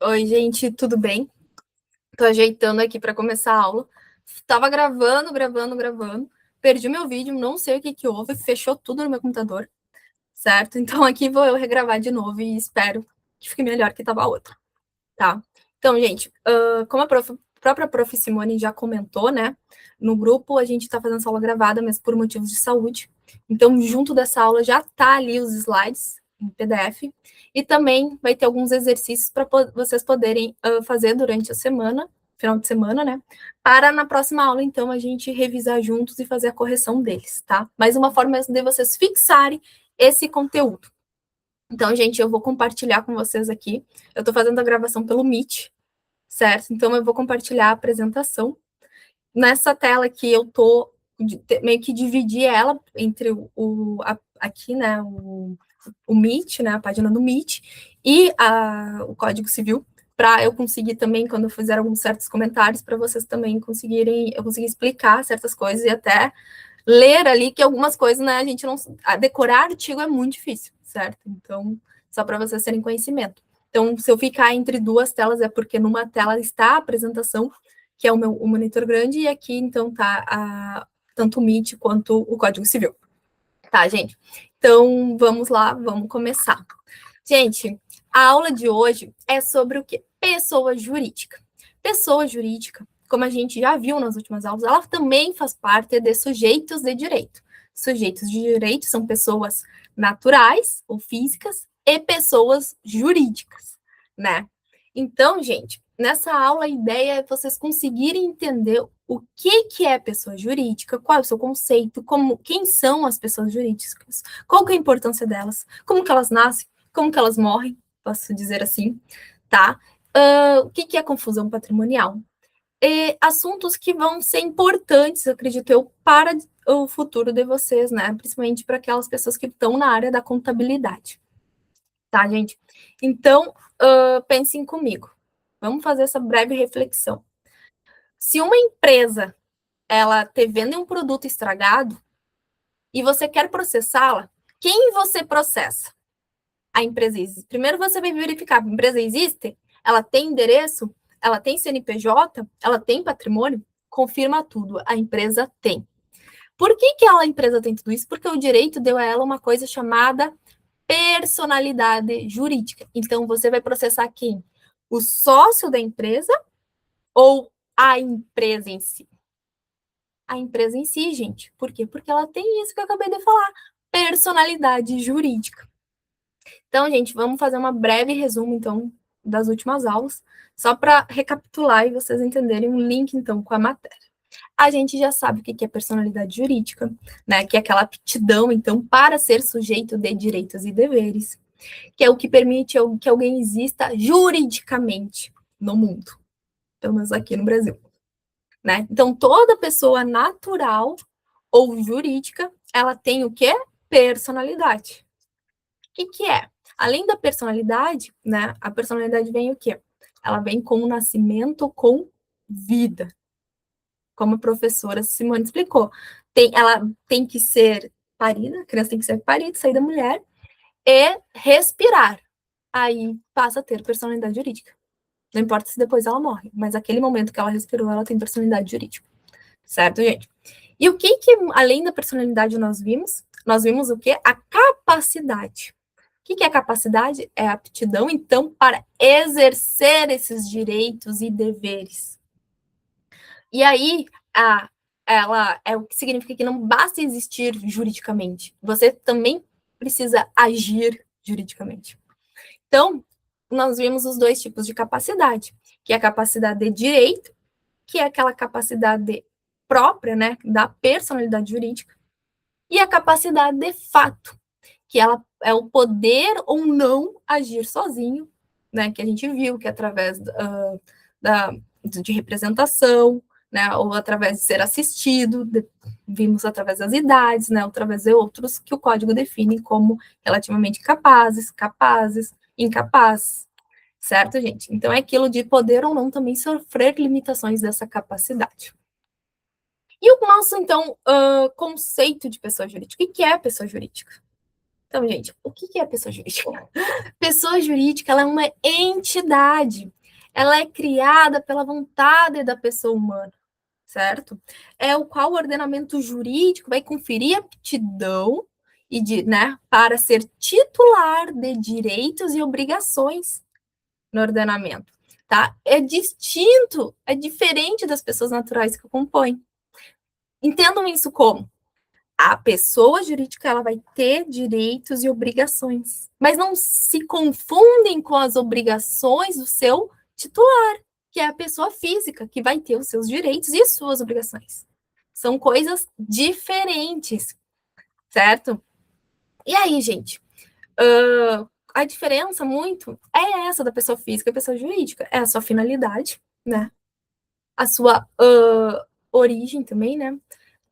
Oi, gente, tudo bem? Tô ajeitando aqui para começar a aula. Tava gravando. Perdi meu vídeo, não sei o que houve, fechou tudo no meu computador, certo? Então aqui vou eu regravar de novo e espero que fique melhor que tava a outra, tá? Então, gente, como a própria prof. Simone já comentou, né? No grupo a gente tá fazendo essa aula gravada, mas por motivos de saúde. Então, junto dessa aula já tá ali os slides em PDF. E também vai ter alguns exercícios para vocês poderem fazer durante a semana, final de semana, né? Para na próxima aula, então, a gente revisar juntos e fazer a correção deles, tá? Mais uma forma de vocês fixarem esse conteúdo. Então, gente, eu vou compartilhar com vocês aqui. Eu estou fazendo a gravação pelo Meet, certo? Então, eu vou compartilhar a apresentação. Nessa tela aqui, eu tô meio que dividir ela entre aqui, né, o Meet, né, a página do Meet, e o Código Civil, para eu conseguir também, quando eu fizer alguns certos comentários, para vocês também conseguirem, eu conseguir explicar certas coisas e até ler ali, que algumas coisas, né, a gente não... Decorar artigo é muito difícil, certo? Então, só para vocês terem conhecimento. Então, se eu ficar entre duas telas, é porque numa tela está a apresentação, que é o monitor grande, e aqui, então, tá tanto o Meet quanto o Código Civil. Tá, gente? Então, vamos lá, vamos começar. Gente, a aula de hoje é sobre o quê? Pessoa jurídica. Pessoa jurídica, como a gente já viu nas últimas aulas, ela também faz parte de sujeitos de direito. Sujeitos de direito são pessoas naturais ou físicas e pessoas jurídicas, né? Então, gente, nessa aula a ideia é vocês conseguirem entender o que é pessoa jurídica, qual é o seu conceito, quem são as pessoas jurídicas, qual que é a importância delas, como que elas nascem, como que elas morrem, posso dizer assim, tá? O que é confusão patrimonial? Assuntos que vão ser importantes, acredito eu, para o futuro de vocês, né? Principalmente para aquelas pessoas que estão na área da contabilidade. Tá, gente? Então, pensem comigo. Vamos fazer essa breve reflexão. Se uma empresa, ela te vende um produto estragado e você quer processá-la, quem você processa? A empresa existe. Primeiro você vai verificar, a empresa existe? Ela tem endereço? Ela tem CNPJ? Ela tem patrimônio? Confirma tudo. A empresa tem. Por que a empresa tem tudo isso? Porque o direito deu a ela uma coisa chamada personalidade jurídica. Então, você vai processar quem? O sócio da empresa ou a empresa em si? A empresa em si, gente. Por quê? Porque ela tem isso que eu acabei de falar, personalidade jurídica. Então, gente, vamos fazer uma breve resumo, então, das últimas aulas, só para recapitular e vocês entenderem um link, então, com a matéria. A gente já sabe o que é personalidade jurídica, né? Que é aquela aptidão, então, para ser sujeito de direitos e deveres, que é o que permite que alguém exista juridicamente no mundo, pelo menos aqui no Brasil, né? Então, toda pessoa natural ou jurídica, ela tem o quê? Personalidade. O que é? Além da personalidade, né? A personalidade vem o quê? Ela vem com o nascimento, com vida. Como a professora Simone explicou. Ela tem que ser parida, a criança tem que ser parida, sair da mulher, e respirar. Aí passa a ter personalidade jurídica. Não importa se depois ela morre, mas aquele momento que ela respirou, ela tem personalidade jurídica. Certo, gente? E o que além da personalidade, nós vimos? Nós vimos o quê? A capacidade. O que é capacidade? É a aptidão, então, para exercer esses direitos e deveres. E aí, ela é o que significa que não basta existir juridicamente, você também precisa agir juridicamente. Então, nós vimos os dois tipos de capacidade, que é a capacidade de direito, que é aquela capacidade própria, né, da personalidade jurídica, e a capacidade de fato, que ela é o poder ou não agir sozinho, né, que a gente viu que através de representação, né, ou através de ser assistido, vimos através das idades, né, através de outros que o código define como relativamente capazes, incapazes, certo, gente? Então é aquilo de poder ou não também sofrer limitações dessa capacidade. E o nosso, então, conceito de pessoa jurídica? O que é pessoa jurídica? Então, gente, o que é pessoa jurídica? Pessoa jurídica, ela é uma entidade. Ela é criada pela vontade da pessoa humana, certo? É o qual o ordenamento jurídico vai conferir aptidão para ser titular de direitos e obrigações no ordenamento, tá? É distinto, é diferente das pessoas naturais que o compõem. Entendam isso como a pessoa jurídica ela vai ter direitos e obrigações, mas não se confundem com as obrigações do seu titular, que é a pessoa física, que vai ter os seus direitos e suas obrigações. São coisas diferentes, certo? E aí, gente, a diferença muito é essa da pessoa física e pessoa jurídica, é a sua finalidade, né? A sua origem também, né?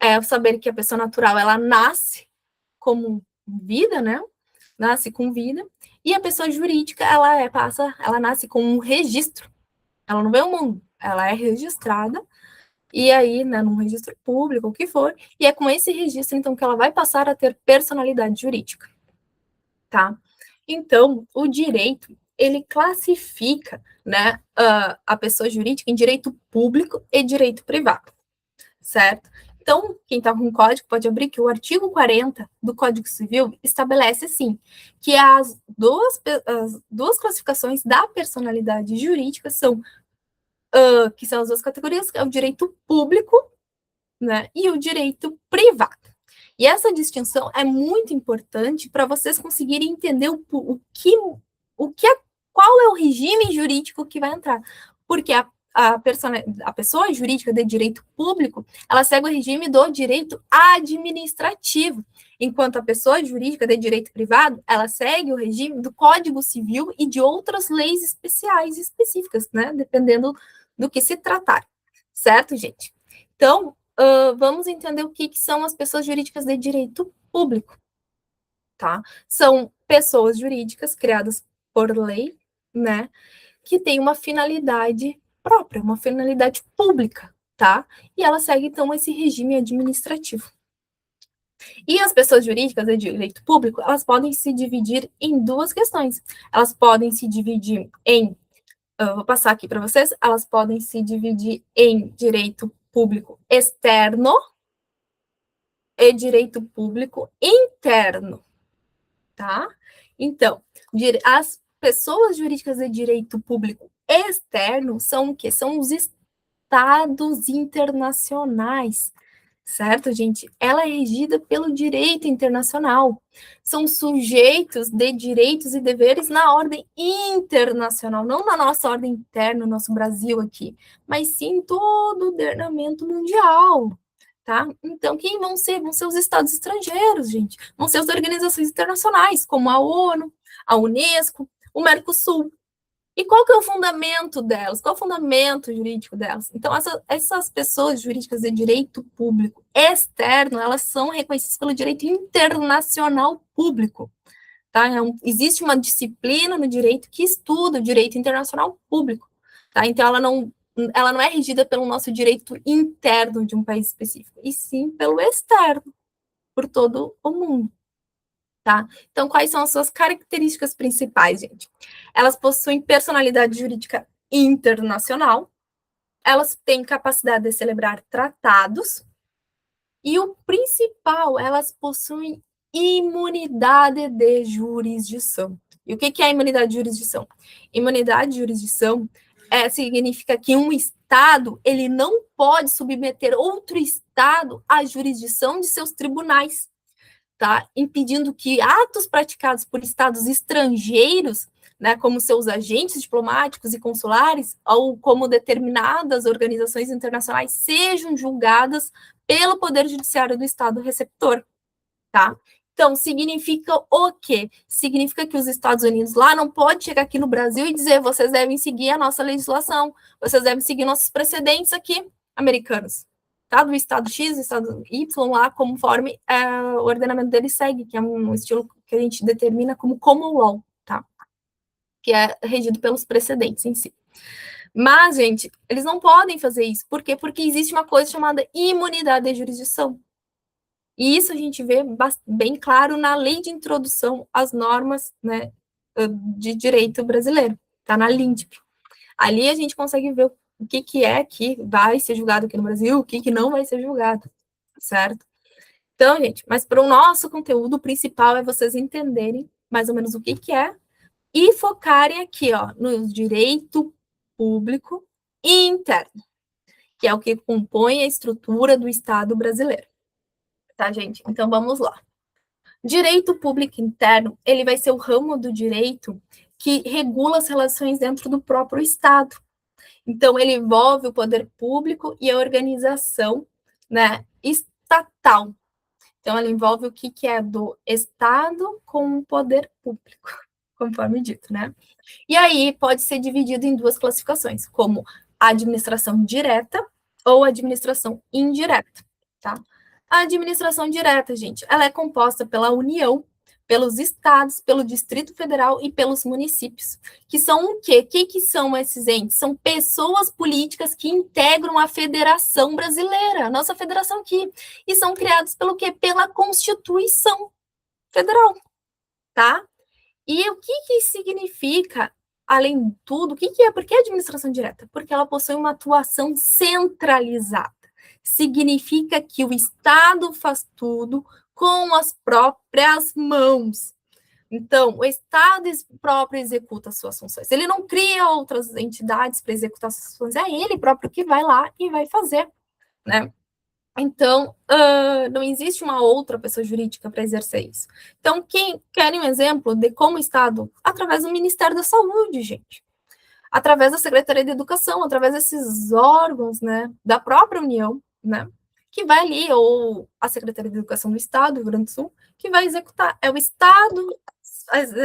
É saber que a pessoa natural, ela nasce como vida, né? Nasce com vida. E a pessoa jurídica, ela nasce com um registro. Ela não vê o mundo, ela é registrada. E aí, né, num registro público, o que for, e é com esse registro, então, que ela vai passar a ter personalidade jurídica, tá? Então, o direito, ele classifica, né, a pessoa jurídica em direito público e direito privado, certo? Então, quem está com o código pode abrir que o artigo 40 do Código Civil estabelece, sim, que as duas classificações da personalidade jurídica são, que são as duas categorias, que é o direito público, né, e o direito privado. E essa distinção é muito importante para vocês conseguirem entender qual é o regime jurídico que vai entrar. Porque a pessoa jurídica de direito público, ela segue o regime do direito administrativo, enquanto a pessoa jurídica de direito privado, ela segue o regime do Código Civil e de outras leis especiais específicas, né, dependendo do que se tratar, certo, gente? Então, vamos entender o que são as pessoas jurídicas de direito público, tá? São pessoas jurídicas criadas por lei, né, que têm uma finalidade própria, uma finalidade pública, tá? E ela segue, então, esse regime administrativo. E as pessoas jurídicas de direito público, elas podem se dividir em duas questões. Elas podem se dividir em, vou passar aqui para vocês, elas podem se dividir em direito público externo e direito público interno, tá? Então, as pessoas jurídicas de direito público externo são o quê? São os estados internacionais, certo, gente? Ela é regida pelo direito internacional. São sujeitos de direitos e deveres na ordem internacional, não na nossa ordem interna, no nosso Brasil aqui, mas sim em todo o ordenamento mundial, tá? Então, quem vão ser? Vão ser os estados estrangeiros, gente. Vão ser as organizações internacionais, como a ONU, a Unesco, o Mercosul. E qual que é o fundamento delas? Qual é o fundamento jurídico delas? Então, essas pessoas jurídicas de direito público externo, elas são reconhecidas pelo direito internacional público, tá? Existe uma disciplina no direito que estuda o direito internacional público, tá? Então, ela não é regida pelo nosso direito interno de um país específico, e sim pelo externo, por todo o mundo. Tá? Então, quais são as suas características principais, gente? Elas possuem personalidade jurídica internacional, elas têm capacidade de celebrar tratados, e o principal, elas possuem imunidade de jurisdição. E o que é a imunidade de jurisdição? Imunidade de jurisdição significa que um Estado ele não pode submeter outro Estado à jurisdição de seus tribunais, tá? Impedindo que atos praticados por estados estrangeiros, né, como seus agentes diplomáticos e consulares, ou como determinadas organizações internacionais, sejam julgadas pelo Poder Judiciário do Estado receptor, tá? Então, significa o quê? Significa que os Estados Unidos lá não pode chegar aqui no Brasil e dizer vocês devem seguir a nossa legislação, vocês devem seguir nossos precedentes aqui, americanos, tá? Do Estado X, do Estado Y lá, conforme o ordenamento dele segue, que é um estilo que a gente determina como common law, tá? Que é regido pelos precedentes em si. Mas, gente, eles não podem fazer isso. Por quê? Porque existe uma coisa chamada imunidade de jurisdição. E isso a gente vê bem claro na lei de introdução às normas, né, de direito brasileiro, está na LINDB. Ali a gente consegue ver o que é que vai ser julgado aqui no Brasil, o que não vai ser julgado, certo? Então, gente, mas para o nosso conteúdo, o principal é vocês entenderem mais ou menos o que é e focarem aqui, ó, no direito público e interno, que é o que compõe a estrutura do Estado brasileiro. Tá, gente? Então, vamos lá. Direito público interno, ele vai ser o ramo do direito que regula as relações dentro do próprio Estado. Então, ele envolve o poder público e a organização, né, estatal. Então, ele envolve o que é do Estado com o poder público, conforme dito, né? E aí pode ser dividido em duas classificações, como administração direta ou administração indireta, tá? A administração direta, gente, ela é composta pela União, pelos estados, pelo Distrito Federal e pelos municípios, que são o quê? O que são esses entes? São pessoas políticas que integram a Federação Brasileira, a nossa federação aqui, e são criados pelo quê? Pela Constituição Federal, tá? E o que significa, além de tudo, o que é? Por que administração direta? Porque ela possui uma atuação centralizada. Significa que o Estado faz tudo com as próprias mãos. Então, o Estado próprio executa as suas funções. Ele não cria outras entidades para executar suas funções. É ele próprio que vai lá e vai fazer, né? Então, não existe uma outra pessoa jurídica para exercer isso. Então, quem quer um exemplo de como o Estado, através do Ministério da Saúde, gente, através da Secretaria de Educação, através desses órgãos, né, da própria União, né, que vai ali, ou a Secretaria de Educação do Estado, do Rio Grande do Sul, que vai executar. É o Estado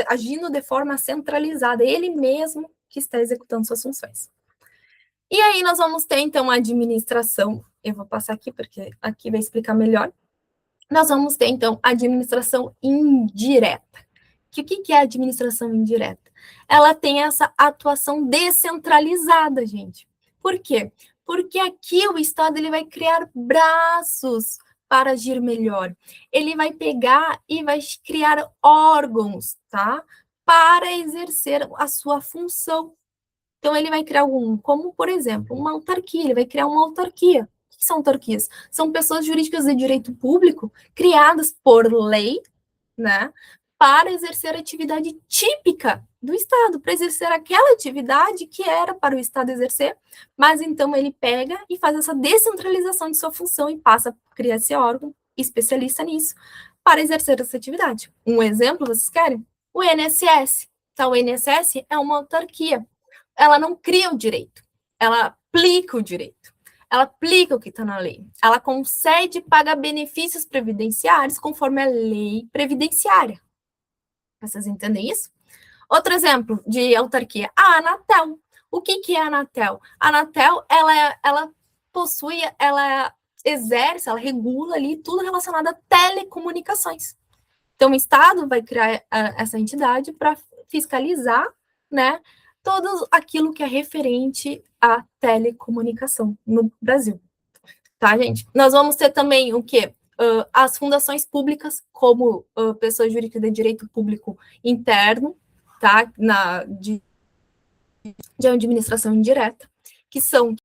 agindo de forma centralizada, ele mesmo que está executando suas funções. E aí nós vamos ter, então, a administração. Eu vou passar aqui, porque aqui vai explicar melhor. Nós vamos ter, então, a administração indireta. O que é a administração indireta? Ela tem essa atuação descentralizada, gente. Por quê? Porque aqui o Estado ele vai criar braços para agir melhor. Ele vai pegar e vai criar órgãos, tá? Para exercer a sua função. Então, ele vai criar como, por exemplo, uma autarquia, ele vai criar uma autarquia. O que são autarquias? São pessoas jurídicas de direito público criadas por lei, né, para exercer a atividade típica do Estado, para exercer aquela atividade que era para o Estado exercer, mas então ele pega e faz essa descentralização de sua função e passa a criar esse órgão especialista nisso para exercer essa atividade. Um exemplo, vocês querem? O INSS. Então, o INSS é uma autarquia. Ela não cria o direito, ela aplica o direito. Ela aplica o que está na lei. Ela concede e paga benefícios previdenciários conforme a lei previdenciária. Vocês entendem isso? Outro exemplo de autarquia, a Anatel. O que é a Anatel? A Anatel, ela possui, ela exerce, ela regula ali tudo relacionado a telecomunicações. Então, o Estado vai criar essa entidade para fiscalizar, né, tudo aquilo que é referente à telecomunicação no Brasil. Tá, gente? Nós vamos ter também o quê? As fundações públicas, como pessoa jurídica de direito público interno, tá? De administração indireta, que são